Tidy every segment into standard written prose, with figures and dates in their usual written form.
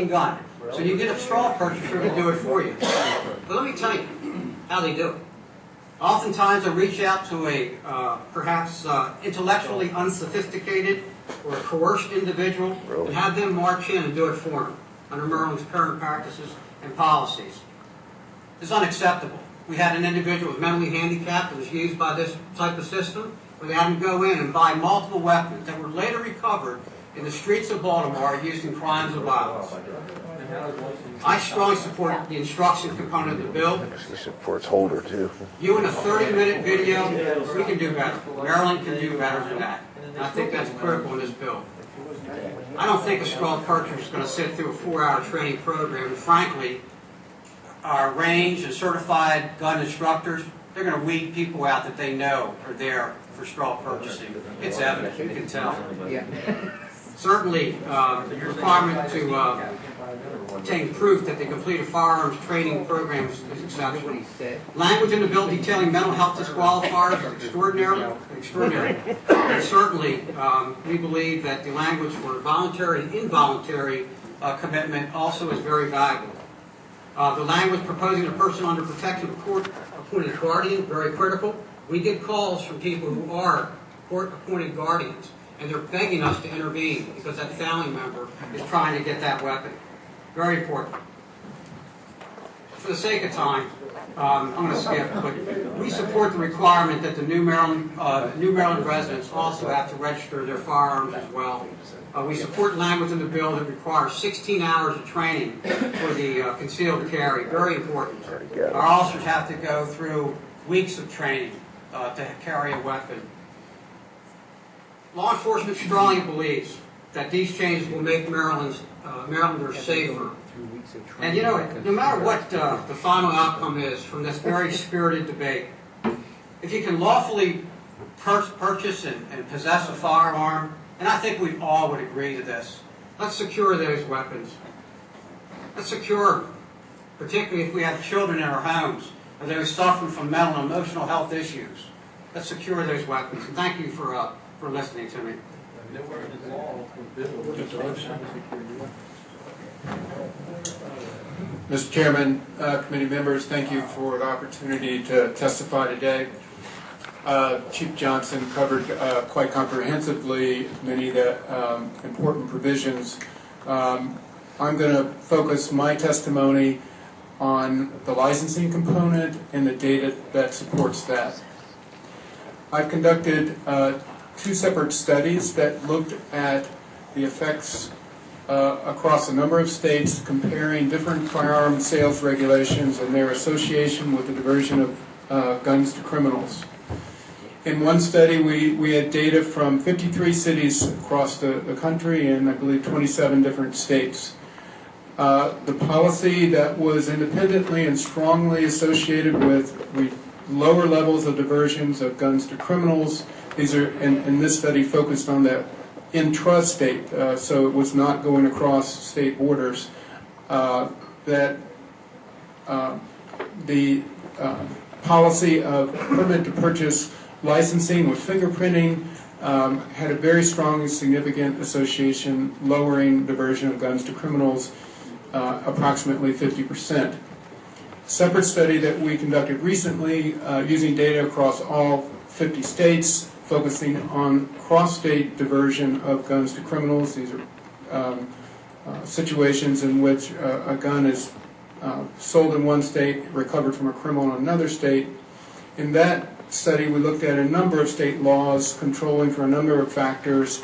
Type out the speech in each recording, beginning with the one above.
gun. So you get a straw purchaser to do it for you. But let me tell you how they do it. Oftentimes they reach out to a perhaps intellectually unsophisticated or a coerced individual and have them march in and do it for them under Maryland's current practices and policies. It's unacceptable. We had an individual who was mentally handicapped that was used by this type of system, where they had him go in and buy multiple weapons that were later recovered in the streets of Baltimore used in crimes of violence. I strongly support the instruction component of the bill. He supports Holder, too. You in a 30-minute video, we can do better. Maryland can do better than that. And I think that's critical in this bill. I don't think a straw purchaser is going to sit through a 4-hour training program. And frankly, our range and certified gun instructors, they're going to weed people out that they know are there for straw purchasing. It's evident. You can tell. Certainly, the requirement to obtain proof that they complete a firearms training program is exceptional. Language in the bill detailing mental health disqualifiers is extraordinary. And certainly, we believe that the language for voluntary and involuntary commitment also is very valuable. The language proposing a person under protection of a court-appointed guardian, very critical. We get calls from people who are court-appointed guardians, and they're begging us to intervene because that family member is trying to get that weapon. Very important. For the sake of time, I'm going to skip, but we support the requirement that the new Maryland residents also have to register their firearms as well. We support language in the bill that requires 16 hours of training for the concealed carry. Very important. Our officers have to go through weeks of training to carry a weapon. Law enforcement strongly believes that these changes will make Marylanders safer. And you know, no matter what the final outcome is from this very spirited debate, if you can lawfully purchase and possess a firearm, and I think we all would agree to this, let's secure those weapons. Let's secure them, particularly if we have children in our homes or those suffering from mental and emotional health issues. Let's secure those weapons. And thank you for listening to me. Mr. Chairman, committee members, thank you for the opportunity to testify today. Chief Johnson covered quite comprehensively many of the important provisions. I'm going to focus my testimony on the licensing component and the data that supports that. I've conducted 2 separate studies that looked at the effects across a number of states, comparing different firearm sales regulations and their association with the diversion of guns to criminals. In one study, we had data from 53 cities across the country and I believe 27 different states. The policy that was independently and strongly associated with lower levels of diversions of guns to criminals, these are, in this study, focused on the intra-state, so it was not going across state borders, that the policy of permit to purchase licensing with fingerprinting had a very strong and significant association, lowering diversion of guns to criminals approximately 50%. Separate study that we conducted recently using data across all 50 states, focusing on cross-state diversion of guns to criminals. These are situations in which a gun is sold in one state, recovered from a criminal in another state. In that study, we looked at a number of state laws controlling for a number of factors.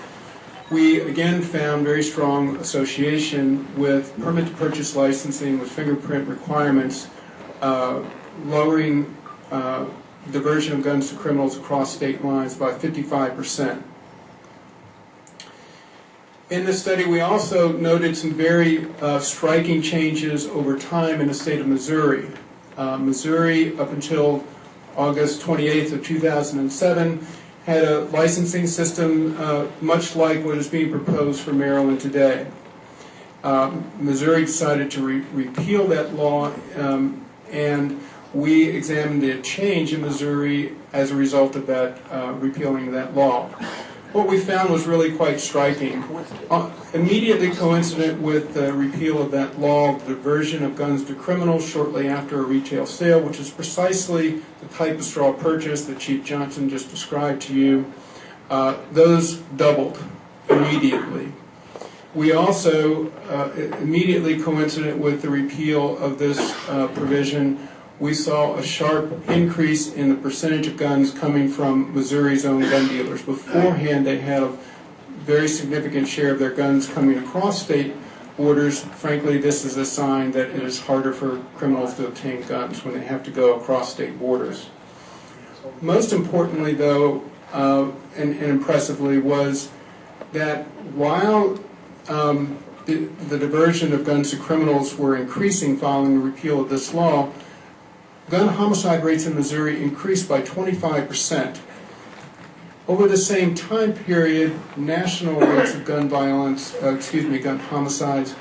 We again found very strong association with permit to purchase licensing with fingerprint requirements, lowering diversion of guns to criminals across state lines by 55%. In this study, we also noted some very striking changes over time in the state of Missouri. Missouri, up until August 28th of 2007, had a licensing system much like what is being proposed for Maryland today. Missouri decided to repeal that law, and we examined a change in Missouri as a result of that repealing of that law. what we found was really quite striking. Immediately coincident with the repeal of that law, the diversion of guns to criminals shortly after a retail sale, which is precisely the type of straw purchase that Chief Johnson just described to you, those doubled immediately. We also, immediately coincident with the repeal of this provision, we saw a sharp increase in the percentage of guns coming from Missouri's own gun dealers. Beforehand, they had a very significant share of their guns coming across state borders. Frankly, this is a sign that it is harder for criminals to obtain guns when they have to go across state borders. Most importantly, though, and impressively, was that while the diversion of guns to criminals were increasing following the repeal of this law, gun homicide rates in Missouri increased by 25%. Over the same time period, national rates of gun violence, gun homicides,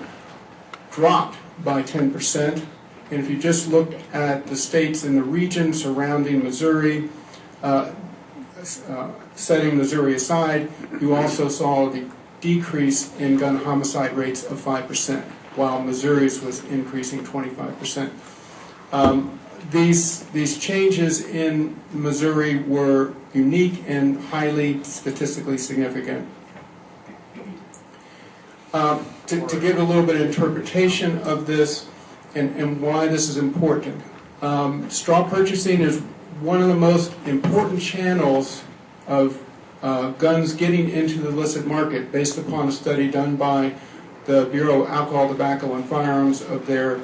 dropped by 10%. And if you just look at the states in the region surrounding Missouri, setting Missouri aside, you also saw the decrease in gun homicide rates of 5%, while Missouri's was increasing 25%. These changes in Missouri were unique and highly statistically significant. To give a little bit of interpretation of this and why this is important, straw purchasing is one of the most important channels of guns getting into the illicit market, based upon a study done by the Bureau of Alcohol, Tobacco, and Firearms of their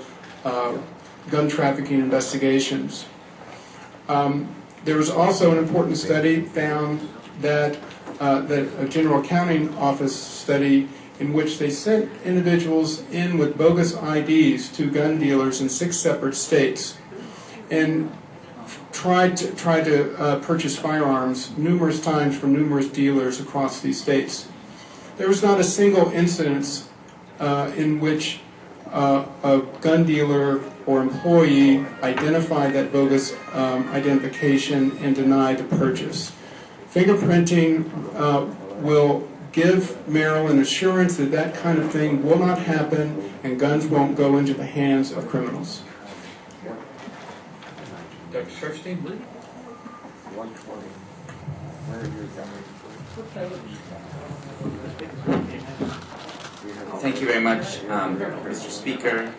gun trafficking investigations. There was also an important study found that a General Accounting Office study in which they sent individuals in with bogus IDs to gun dealers in 6 separate states and tried to purchase firearms numerous times from numerous dealers across these states. There was not a single instance in which a gun dealer or employee identified that bogus identification and denied the purchase. Fingerprinting will give Maryland assurance that that kind of thing will not happen and guns won't go into the hands of criminals. Dr. Sherstein? Thank you very much, Mr. Speaker,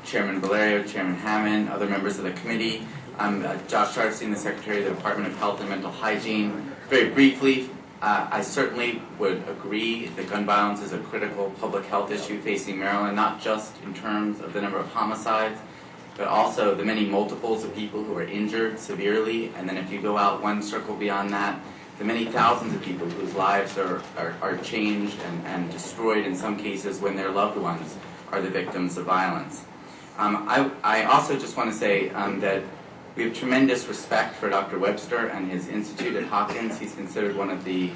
Chairman Valerio, Chairman Hammond, other members of the committee. I'm Josh Sharfstein, the Secretary of the Department of Health and Mental Hygiene. Very briefly, I certainly would agree that gun violence is a critical public health issue facing Maryland, not just in terms of the number of homicides, but also the many multiples of people who are injured severely. And then if you go out one circle beyond that, the many thousands of people whose lives are changed and destroyed in some cases when their loved ones are the victims of violence. I also just want to say that we have tremendous respect for Dr. Webster and his institute at Hopkins. He's considered one of the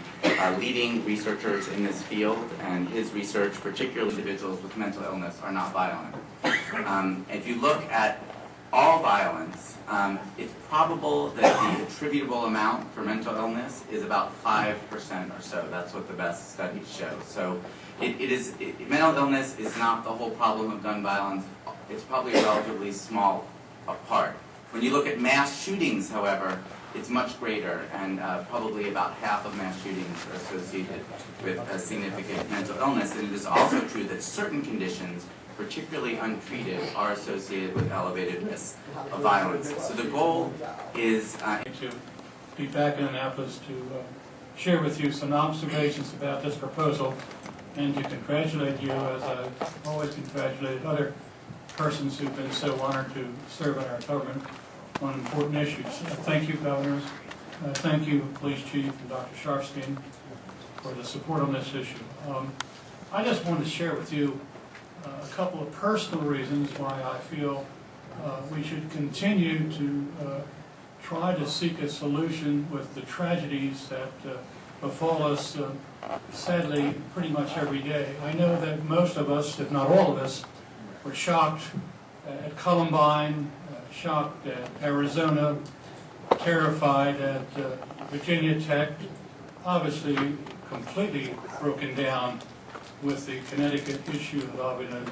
leading researchers in this field, and his research, particularly individuals with mental illness, are not violent. If you look at all violence, it's probable that the attributable amount for mental illness is about 5% or so. That's what the best studies show. So mental illness is not the whole problem of gun violence. It's probably a relatively small part. When you look at mass shootings, however, it's much greater, and probably about half of mass shootings are associated with a significant mental illness. And it is also true that certain conditions, particularly untreated, are associated with elevated risk of violence. So the goal is to be back in Annapolis to share with you some observations about this proposal and to congratulate you, as I've always congratulated other persons who've been so honored to serve in our government on important issues. Thank you, governors. Thank you, Police Chief and Dr. Sharfstein, for the support on this issue. I just wanted to share with you a couple of personal reasons why I feel we should continue to try to seek a solution with the tragedies that befall us, sadly, pretty much every day. I know that most of us, if not all of us, were shocked at Columbine, shocked at Arizona, terrified at Virginia Tech, obviously completely broken down with the Connecticut issue that all we know